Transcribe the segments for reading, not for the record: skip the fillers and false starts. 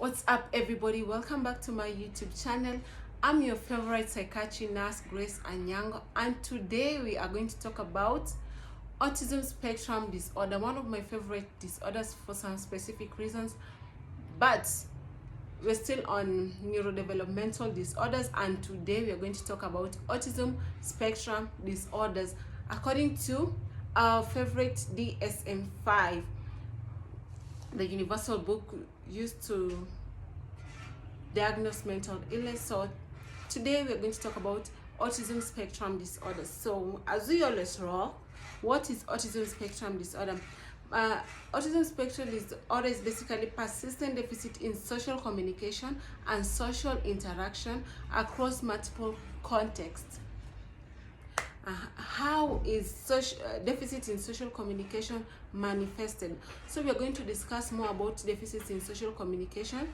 What's up, everybody? Welcome back to my YouTube channel. I'm your favorite psychiatry nurse, Grace Anyango, and today we are going to talk about autism spectrum disorder, one of my favorite disorders for some specific reasons, but we're still on neurodevelopmental disorders, and today we are going to talk about autism spectrum disorders according to our favorite DSM-5, the universal book used to diagnose mental illness. So today we're going to talk about autism spectrum disorder. So as we always roll, what is autism spectrum disorder? Autism spectrum disorder is basically persistent deficit in social communication and social interaction across multiple contexts. How is such deficit in social communication manifested? So we are going to discuss more about deficits in social communication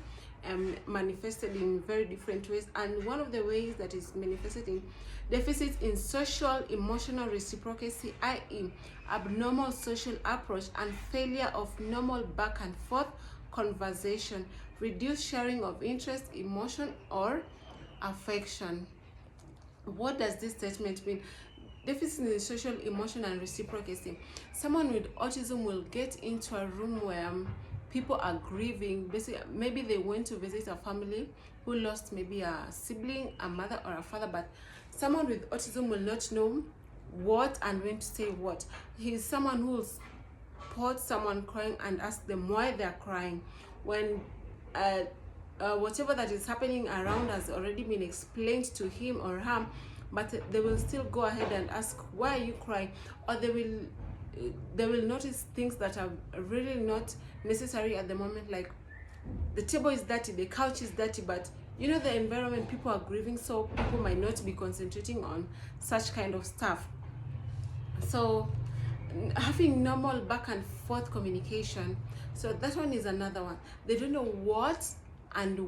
manifested in very different ways, and one of the ways that is manifested in deficits in social emotional reciprocity, i.e. abnormal social approach and failure of normal back and forth conversation, reduced sharing of interest, emotion or affection. What does this statement mean? Deficit in social emotion and reciprocity. Someone with autism will get into a room where people are grieving. Basically, maybe they went to visit a family who lost maybe a sibling, a mother or a father, but someone with autism will not know what and when to say what. He's someone who will spot someone crying and ask them why they're crying when whatever that is happening around has already been explained to him or her, but they will still go ahead and ask, why are you crying? Or they will notice things that are really not necessary at the moment, like the table is dirty, the couch is dirty, but you know, the environment, people are grieving, so people might not be concentrating on such kind of stuff. So having normal back and forth communication, so that one is another one. They don't know what and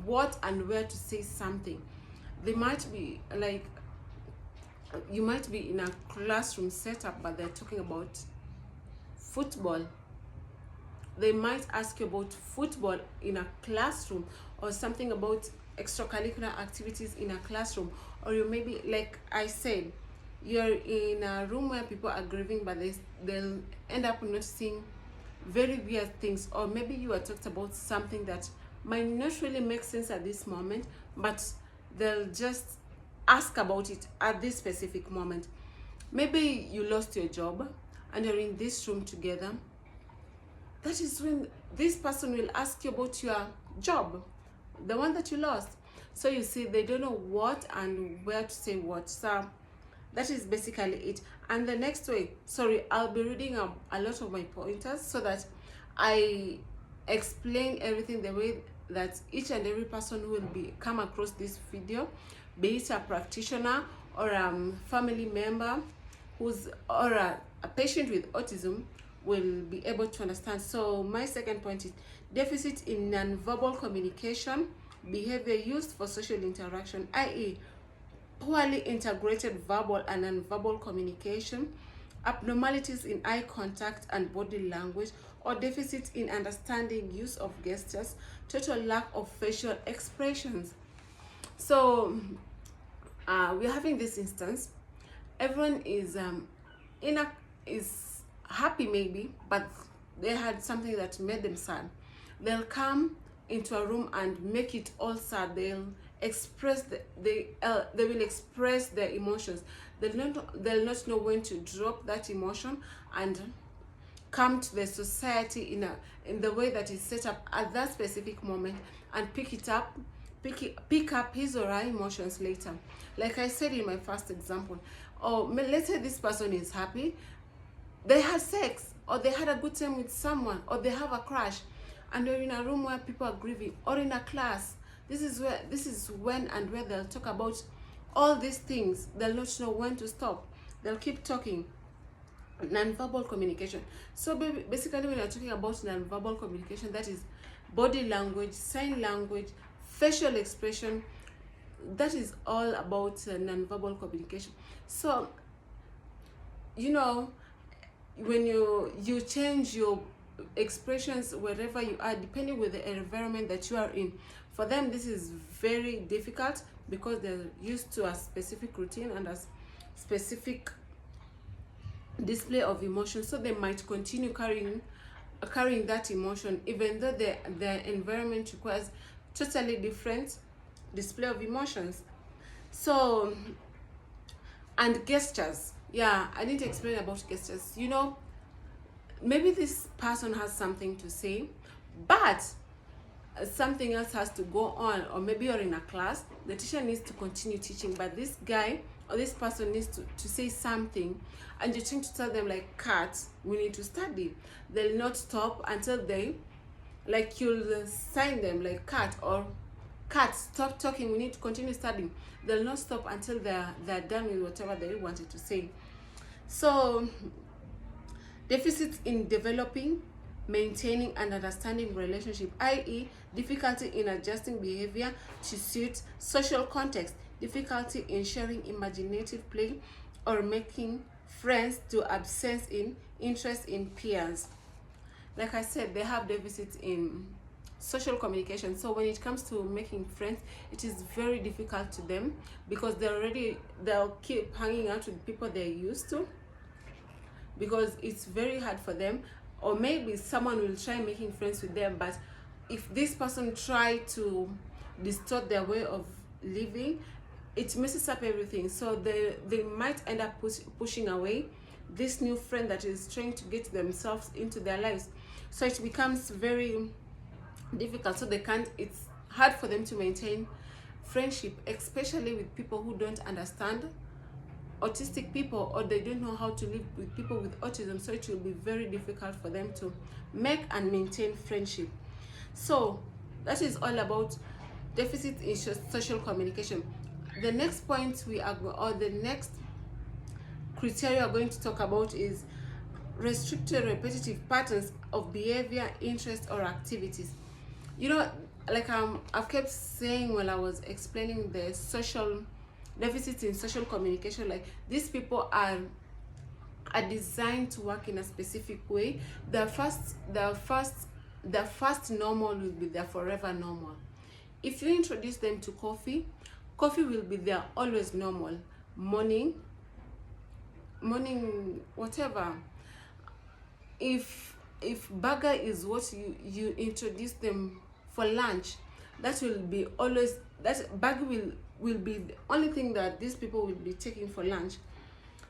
where to say something. They might be like, you might be in a classroom setup, but they're talking about football. They might ask you about football in a classroom, or something about extracurricular activities in a classroom. Or you maybe, like I said, you're in a room where people are grieving, but they'll end up noticing very weird things. Or maybe you are talked about something that might not really make sense at this moment, but they'll just ask about it at this specific moment. Maybe you lost your job and you're in this room together. That is when this person will ask you about your job, the one that you lost. So you see, they don't know what and where to say what. So that is basically it. And the next way, sorry, I'll be reading a lot of my pointers so that I explain everything the way that each and every person who will be come across this video, be it a practitioner or a family member or a patient with autism, will be able to understand. So my second point is deficit in non-verbal communication behavior used for social interaction, i.e. poorly integrated verbal and non-verbal communication, abnormalities in eye contact and body language, or deficit in understanding use of gestures, total lack of facial expressions. So we're having this instance. Everyone is is happy maybe, but they had something that made them sad. They'll come into a room and make it all sad. They'll express they will express their emotions. They'll not know when to drop that emotion and come to the society in the way that is set up at that specific moment, and pick up his or her emotions later. Like I said in my first example, or let's say this person is happy, they had sex, or they had a good time with someone, or they have a crush, and they're in a room where people are grieving, or in a class. This is when and where they'll talk about all these things. They'll not know when to stop. They'll keep talking. Non-verbal communication. So basically, when you're talking about non-verbal communication, that is body language, sign language, facial expression. That is all about non-verbal communication. So, you know, when you change your expressions wherever you are, depending with the environment that you are in. For them, this is very difficult because they're used to a specific routine and a specific display of emotion, so they might continue carrying that emotion even though their environment requires totally different display of emotions. So, and gestures, yeah, I need to explain about gestures. You know, maybe this person has something to say, but something else has to go on, or maybe you're in a class, the teacher needs to continue teaching, but this guy or this person needs to say something, and you're trying to tell them like, cut, we need to study. They'll not stop until they, like, you'll sign them like, cut, or cut, stop talking, we need to continue studying. They'll not stop until they're done with whatever they wanted to say. So deficits in developing, maintaining and understanding relationship, i.e. difficulty in adjusting behavior to suit social context, difficulty in sharing imaginative play or making friends, to absence in interest in peers. Like I said, they have deficits in social communication. So when it comes to making friends, it is very difficult to them because they'll keep hanging out with people they're used to, because it's very hard for them. Or maybe someone will try making friends with them, but if this person try to distort their way of living, it messes up everything. So they might end up pushing away this new friend that is trying to get themselves into their lives. So it becomes very difficult. So it's hard for them to maintain friendship, especially with people who don't understand autistic people, or they don't know how to live with people with autism. So it will be very difficult for them to make and maintain friendship. So that is all about deficit in social communication. The next point the next criteria we're going to talk about is restricted repetitive patterns of behavior, interest or activities. You know, like I've kept saying while I was explaining the social deficits in social communication, like these people are designed to work in a specific way. The first normal will be their forever normal. If you introduce them to coffee will be their always normal. Morning whatever. If burger is what you introduce them for lunch, that will be always, that burger will be the only thing that these people will be taking for lunch.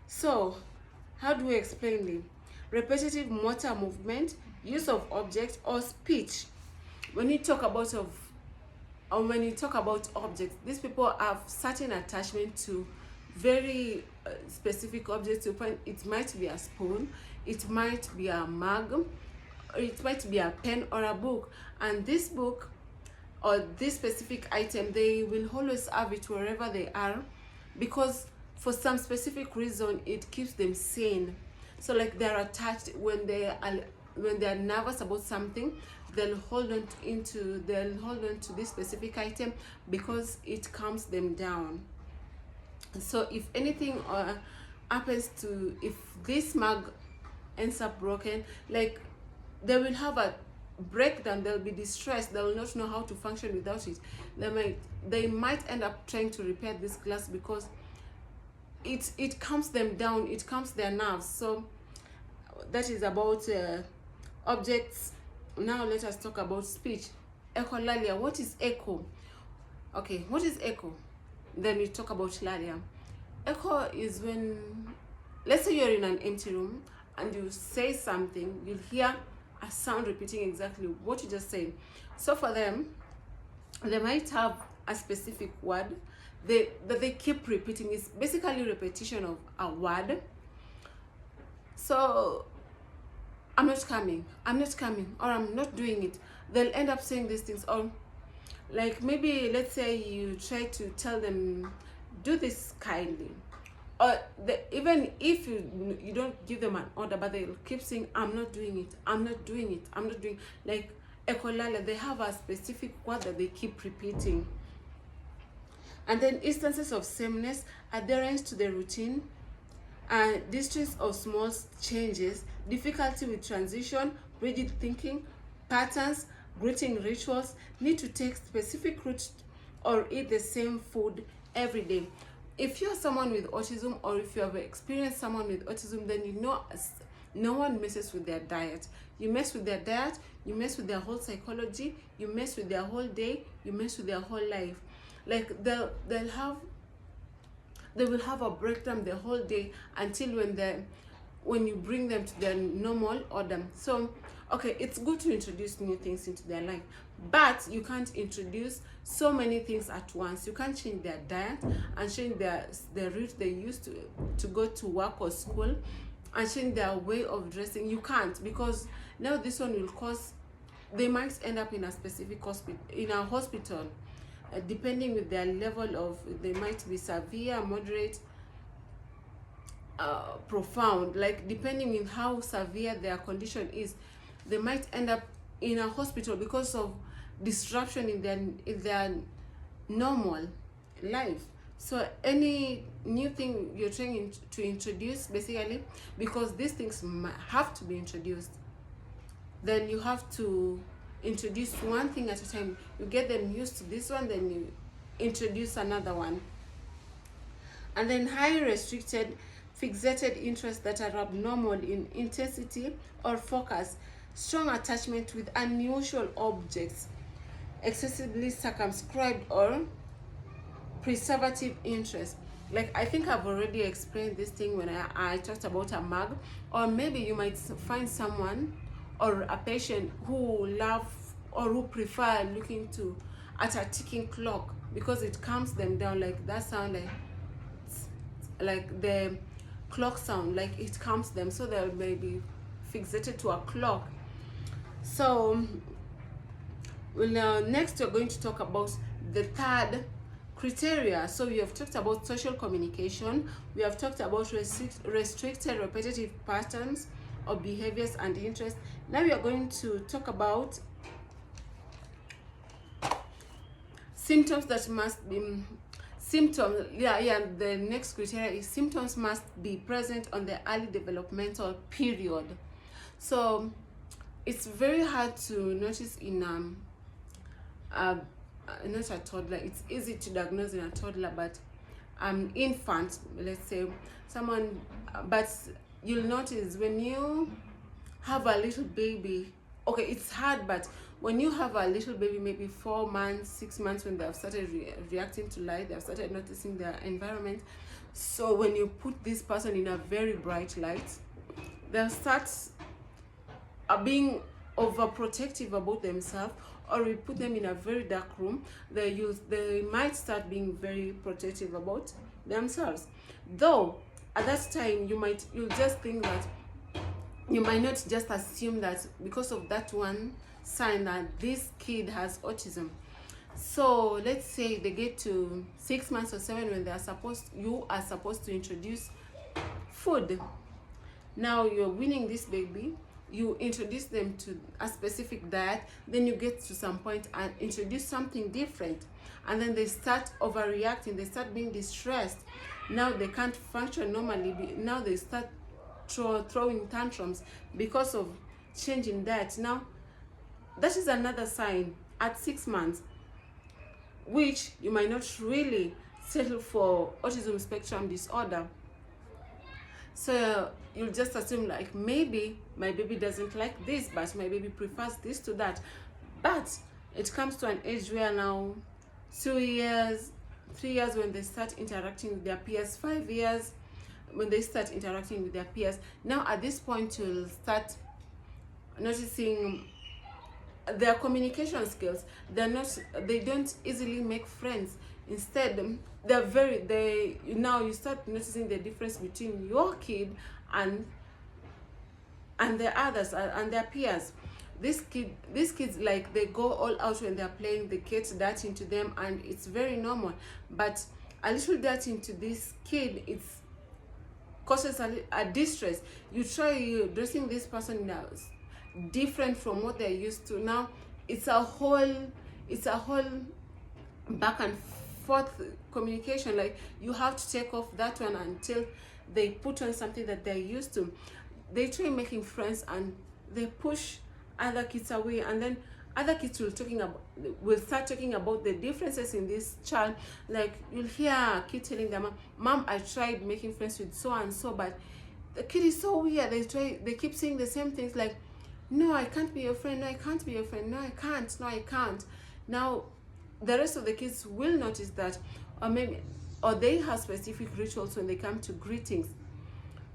So how do we explain it? Repetitive motor movement, use of objects or speech. When you talk about objects, these people have certain attachment to very specific objects. It might be a spoon, it might be a mug, or it might be a pen or a book, and this book or this specific item, they will always have it wherever they are, because for some specific reason it keeps them sane. So like they're attached, when they are nervous about something, they'll hold on to this specific item because it calms them down. So if anything happens to, if this mug ends up broken, like they will have a breakdown, they'll be distressed, they will not know how to function without it. They might end up trying to repair this glass because it calms them down, it calms their nerves. So that is about objects. Now let us talk about speech. Echolalia. What is echo? Okay, what is echo? Then we talk about lalia. Echo is when, let's say you're in an empty room and you say something, you'll hear a sound repeating exactly what you just said. So for them, they might have a specific word that they keep repeating. It's basically repetition of a word. So I'm not coming, or I'm not doing it. They'll end up saying these things. Or like maybe let's say you try to tell them, do this kindly, or even if you don't give them an order, but they'll keep saying, I'm not doing it, I'm not doing it, I'm not doing, like ekolala, they have a specific word that they keep repeating. And then instances of sameness, adherence to the routine, distress of small changes, difficulty with transition, rigid thinking patterns, greeting rituals, need to take specific routes, or eat the same food every day. If you're someone with autism, or if you have experienced someone with autism, then you know no one messes with their diet. You mess with their diet, you mess with their whole psychology, you mess with their whole day, you mess with their whole life. Like they will have a breakdown the whole day until when you bring them to their normal order. So okay, it's good to introduce new things into their life, but you can't introduce so many things at once. You can't change their diet and change the route they used to go to work or school, and change their way of dressing. You can't, because now this one will cause, they might end up in a specific hospital, depending with their level of, they might be severe, moderate, profound, like depending on how severe their condition is. They might end up in a hospital because of disruption in their normal life. So any new thing you're trying to introduce, basically, because these things have to be introduced, then you have to introduce one thing at a time. You get them used to this one, then you introduce another one. And then highly restricted fixated interests that are abnormal in intensity or focus, strong attachment with unusual objects, excessively circumscribed or preservative interest. Like I think I've already explained this thing when I talked about a mug. Or maybe you might find someone or a patient who love or who prefer looking at a ticking clock, because it calms them down. Like that sound, like the clock sound, like it calms them, so they may be fixated to a clock. So next we're going to talk about the third criteria. So we have talked about social communication, we have talked about restricted repetitive patterns of behaviors and interests. Now we are going to talk about symptoms that must be the next criteria is symptoms must be present on the early developmental period. So it's very hard to notice in not a toddler. It's easy to diagnose in a toddler, but infant, let's say someone, but you'll notice when you have a little baby. Okay, it's hard, but when you have a little baby, maybe 4 months, 6 months, when they have started reacting to light, they have started noticing their environment. So when you put this person in a very bright light, they'll start being overprotective about themselves. Or we put them in a very dark room, they might start being very protective about themselves. Though at that time you'll just think that, you might not just assume that because of that one sign that this kid has autism. So let's say they get to 6 months or 7, when you are supposed to introduce food. Now you're weaning this baby, you introduce them to a specific diet, then you get to some point and introduce something different, and then they start overreacting, they start being distressed. Now they can't function normally. Now they start throwing tantrums because of changing diet. Now that is another sign at 6 months, which you might not really settle for autism spectrum disorder. So you'll just assume, like, maybe my baby doesn't like this, but my baby prefers this to that. But it comes to an age where now 2 years, 3 years, when they start interacting with their peers, 5 years when they start interacting with their peers. Now at this point you'll start noticing their communication skills. They don't easily make friends. Instead, now you start noticing the difference between your kid and the others and their peers. These kids, like, they go all out when they're playing, they get dirt into them, and it's very normal. But a little dirt into this kid, it causes a distress. You try dressing this person now different from what they're used to. Now it's a whole back and forth communication. Like, you have to take off that one until they put on something that they're used to. They try making friends and they push other kids away, and then other kids will start talking about the differences in this child. Like, you'll hear a kid telling them, "Mom, I tried making friends with so and so, but the kid is so weird. They keep saying the same things, like, no, I can't be your friend, no, I can't be your friend, no, I can't, no, I can't." Now the rest of the kids will notice that, or they have specific rituals when they come to greetings,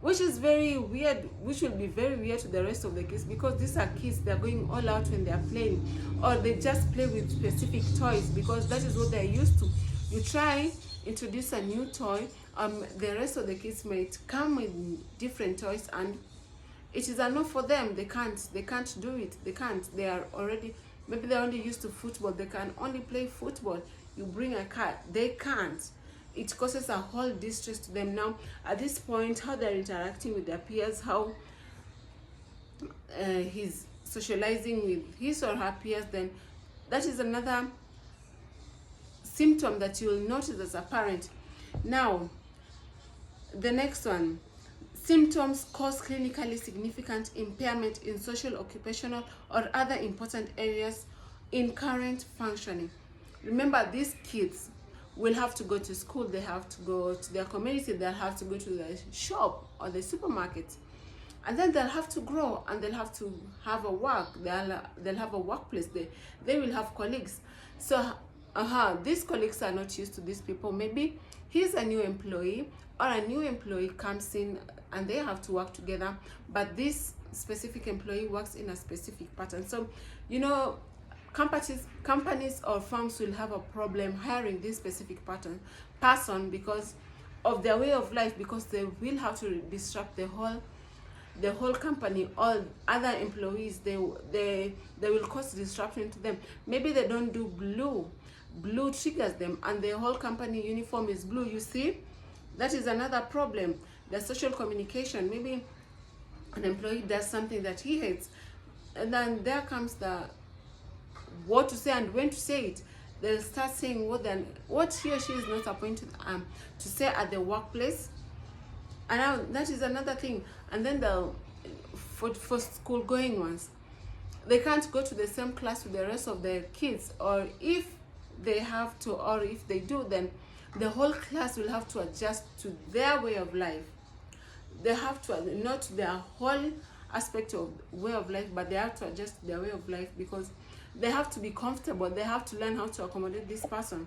which is very weird, which will be very weird to the rest of the kids, because these are kids, they're going all out when they're playing, or they just play with specific toys because that is what they're used to. You try introduce a new toy, the rest of the kids might come with different toys, and it is enough for them. They can't do it. They are already, maybe they're only used to football, they can only play football. You bring a car, they can't. It causes a whole distress to them. Now at this point, how they're interacting with their peers, how he's socializing with his or her peers, then that is another symptom that you'll notice as a parent. Now the next one, symptoms cause clinically significant impairment in social, occupational, or other important areas in current functioning. Remember, these kids will have to go to school, they have to go to their community, they'll have to go to the shop or the supermarket, and then they'll have to grow, and they'll have to have a work, they'll have a workplace, they will have colleagues. So these colleagues are not used to these people. Maybe he's a new employee, or a new employee comes in and they have to work together, but this specific employee works in a specific pattern. So companies or firms will have a problem hiring this specific person because of their way of life, because they will have to disrupt the whole company. All other employees, they will cause disruption to them. Maybe they don't do blue triggers them, and the whole company uniform is blue. You see, that is another problem. The social communication, maybe an employee does something that he hates, and then there comes the what to say and when to say it. They'll start saying what he or she is not appointed to say at the workplace, and now that is another thing. And then for school going ones, they can't go to the same class with the rest of the kids, or if they have to, or if they do, then the whole class will have to adjust to their way of life. They have to, not their whole aspect of way of life, but they have to adjust their way of life, because they have to be comfortable. They have to learn how to accommodate this person,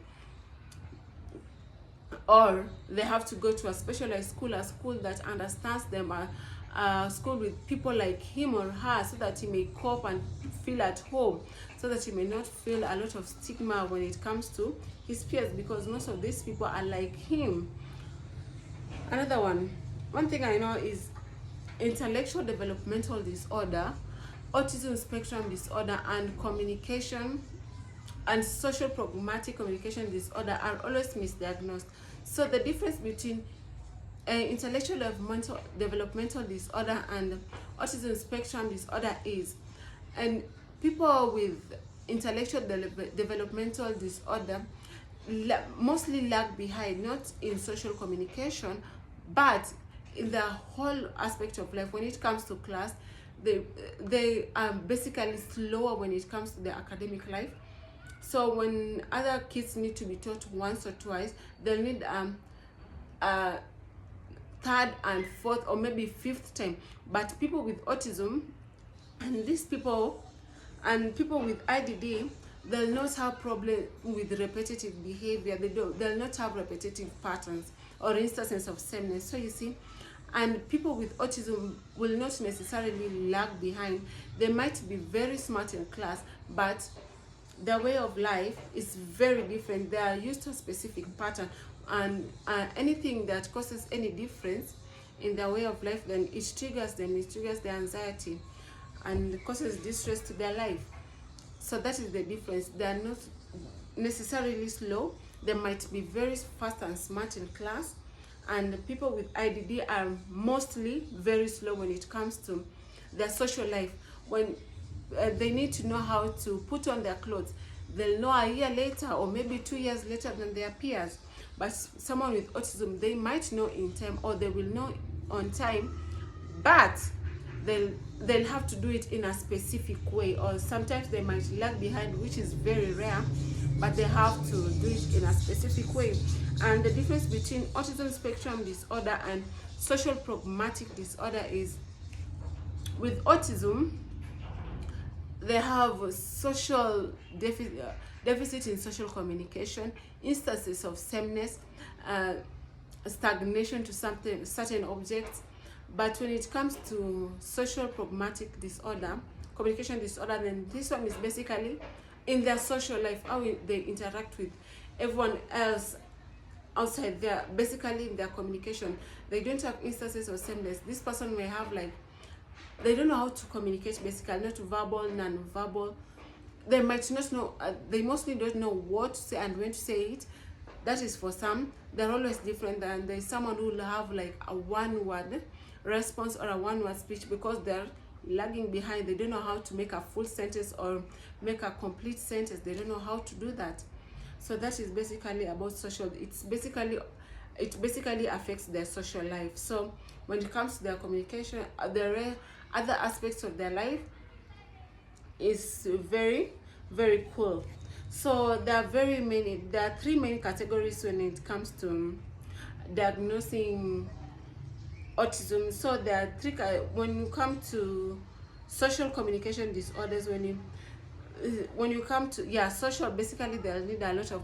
or they have to go to a specialized school, a school that understands them, a school with people like him or her, so that he may cope and feel at home, so that he may not feel a lot of stigma when it comes to his peers, because most of these people are like him. Another one thing I know is intellectual developmental disorder, autism spectrum disorder, and communication and social problematic communication disorder are always misdiagnosed. So the difference between intellectual developmental disorder and autism spectrum disorder is, and people with intellectual developmental disorder mostly lag behind, not in social communication, but in the whole aspect of life. When it comes to class, they are basically slower when it comes to their academic life. So when other kids need to be taught once or twice, they'll need a third and fourth or maybe fifth time. But people with autism and people with IDD, they'll not have problem with repetitive behavior. They'll not have repetitive patterns or instances of sameness. So you see, and people with autism will not necessarily lag behind. They might be very smart in class, but their way of life is very different. They are used to a specific pattern, and anything that causes any difference in their way of life, then it triggers them, it triggers their anxiety and causes distress to their life. So that is the difference. They are not necessarily slow. They might be very fast and smart in class, and people with IDD are mostly very slow when it comes to their social life. When they need to know how to put on their clothes, they'll know a year later or maybe 2 years later than their peers. But someone with autism, they might know in time, or they will know on time, but they'll have to do it in a specific way, or sometimes they might lag behind, which is very rare, but they have to do it in a specific way. And the difference between autism spectrum disorder and social pragmatic disorder is, with autism, they have social deficit in social communication, instances of sameness, stagnation to certain objects. But when it comes to social pragmatic disorder, communication disorder, then this one is basically in their social life, how they interact with everyone else outside there. Basically in their communication, they don't have instances of sameness. This person may have, like, they don't know how to communicate, basically, not verbal, non-verbal. They might not know, they mostly don't know what to say and when to say it. That is for some. They're always different, and there's someone who will have like a one-word response or a one-word speech because they're lagging behind. They don't know how to make a full sentence or make a complete sentence. They don't know how to do that. So that is basically about social. It basically affects their social life. So when it comes to their communication, the other aspects of their life is very, very cool. So there are three main categories when it comes to diagnosing autism. So there are three. When you come to social communication disorders, when you come to social, basically they'll need a lot of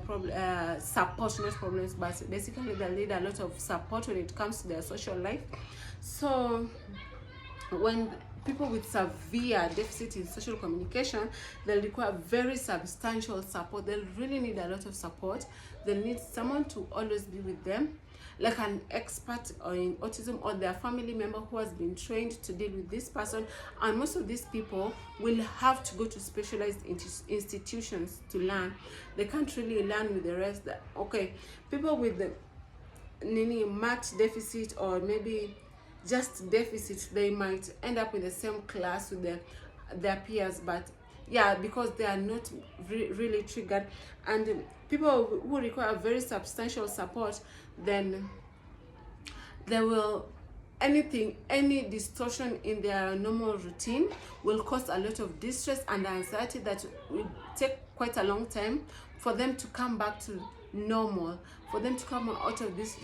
support, not problems, but basically they'll need a lot of support when it comes to their social life. So when people with severe deficit in social communication, they'll require very substantial support. They'll really need a lot of support. They'll need someone to always be with them, like an expert in autism, or their family member who has been trained to deal with this person. And most of these people will have to go to specialized institutions to learn. They can't really learn with the rest. Okay, people with the marked deficit, or maybe just deficit, they might end up in the same class with their peers, but because they are not really triggered. And people who require very substantial support, then they will, any distortion in their normal routine will cause a lot of distress and anxiety that will take quite a long time for them to come back to normal, for them to come out of this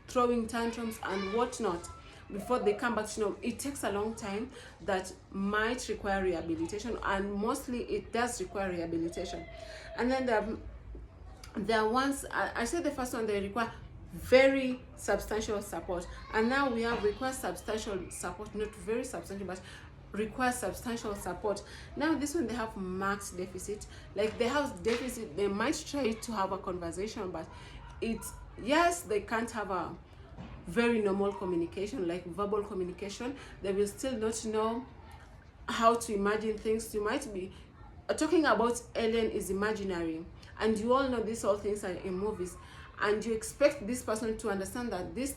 throwing tantrums and whatnot. Before they come back to normal, it takes a long time. That might require rehabilitation, and mostly it does require rehabilitation. And then there are ones, I said the first one, they require very substantial support, and now we have require substantial support, not very substantial, but require substantial support. Now this one, they have marked deficit. Like, they have deficit, they might try to have a conversation, but they can't have a very normal communication, like verbal communication. They will still not know how to imagine things. You might be talking about alien is imaginary, and you all know these all things are in movies, and you expect this person to understand that these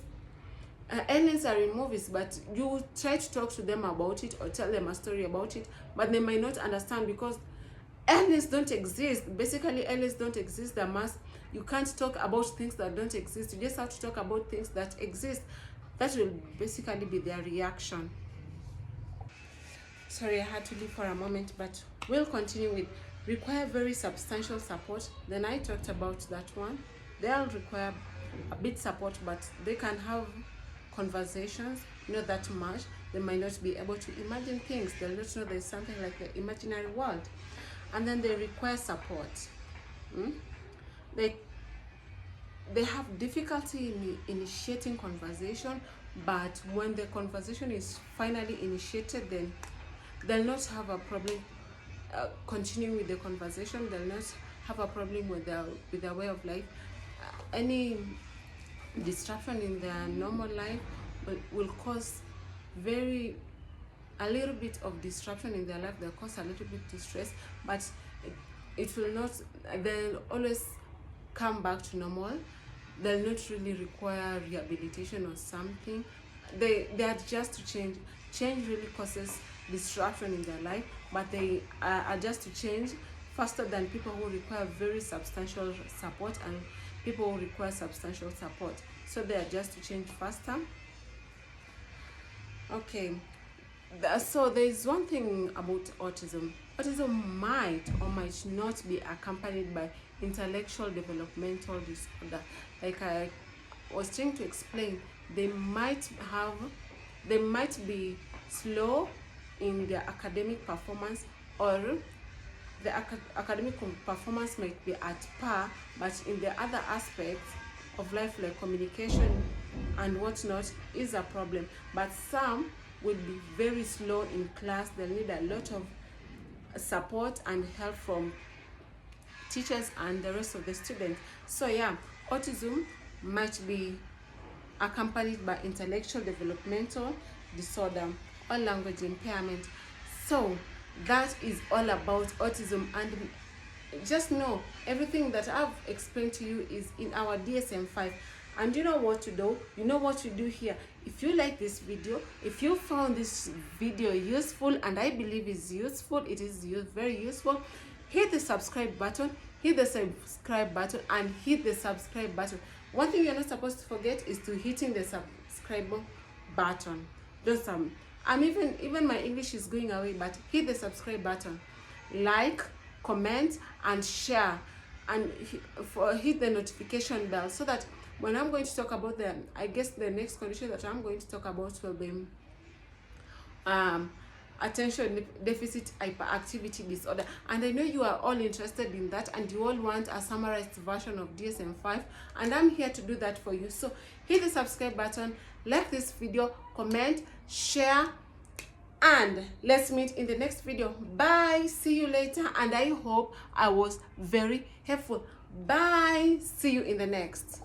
aliens are in movies, but you try to talk to them about it or tell them a story about it, but they might not understand because aliens don't exist. Basically, aliens don't exist. You can't talk about things that don't exist. You just have to talk about things that exist. That will basically be their reaction. Sorry, I had to leave for a moment, but we'll continue with require very substantial support. Then I talked about that one. They'll require a bit support, but they can have conversations, not that much. They might not be able to imagine things. They'll not know there's something like the imaginary world. And then they require support. They have difficulty in initiating conversation, but when the conversation is finally initiated, then they'll not have a problem continuing with the conversation. They'll not have a problem with their way of life. Any disruption in their normal life will cause a little bit of disruption in their life. They'll cause a little bit distress, but it will not. They'll always come back to normal. They'll not really require rehabilitation or something. They adjust to change. Change really causes disruption in their life, but they adjust to change faster than people who require very substantial support and people who require substantial support. So they adjust to change faster. Okay, So there is one thing about autism. Autism might or might not be accompanied by intellectual developmental disorder. Like I was trying to explain, they might be slow in their academic performance, or the academic performance might be at par, but in the other aspects of life like communication and whatnot is a problem. But some will be very slow in class. They'll need a lot of support and help from teachers and the rest of the students. So yeah, autism might be accompanied by intellectual developmental disorder or language impairment. So that is all about autism, and just know everything that I've explained to you is in our DSM-5. And you know what to do, you know what to do here. If you like this video, if you found this video useful, and I believe is useful, it is very useful, hit the subscribe button, and hit the subscribe button. One thing you're not supposed to forget is to hitting the subscribe button. Just even my English is going away, but hit the subscribe button, like, comment and share, and hit the notification bell, so that when I'm going to talk about the next condition that I'm going to talk about will be attention deficit hyperactivity disorder. And I know you are all interested in that, and you all want a summarized version of DSM-5, and I'm here to do that for you. So hit the subscribe button, like this video, comment, share, and let's meet in the next video. Bye, see you later, and I hope I was very helpful. Bye, see you in the next.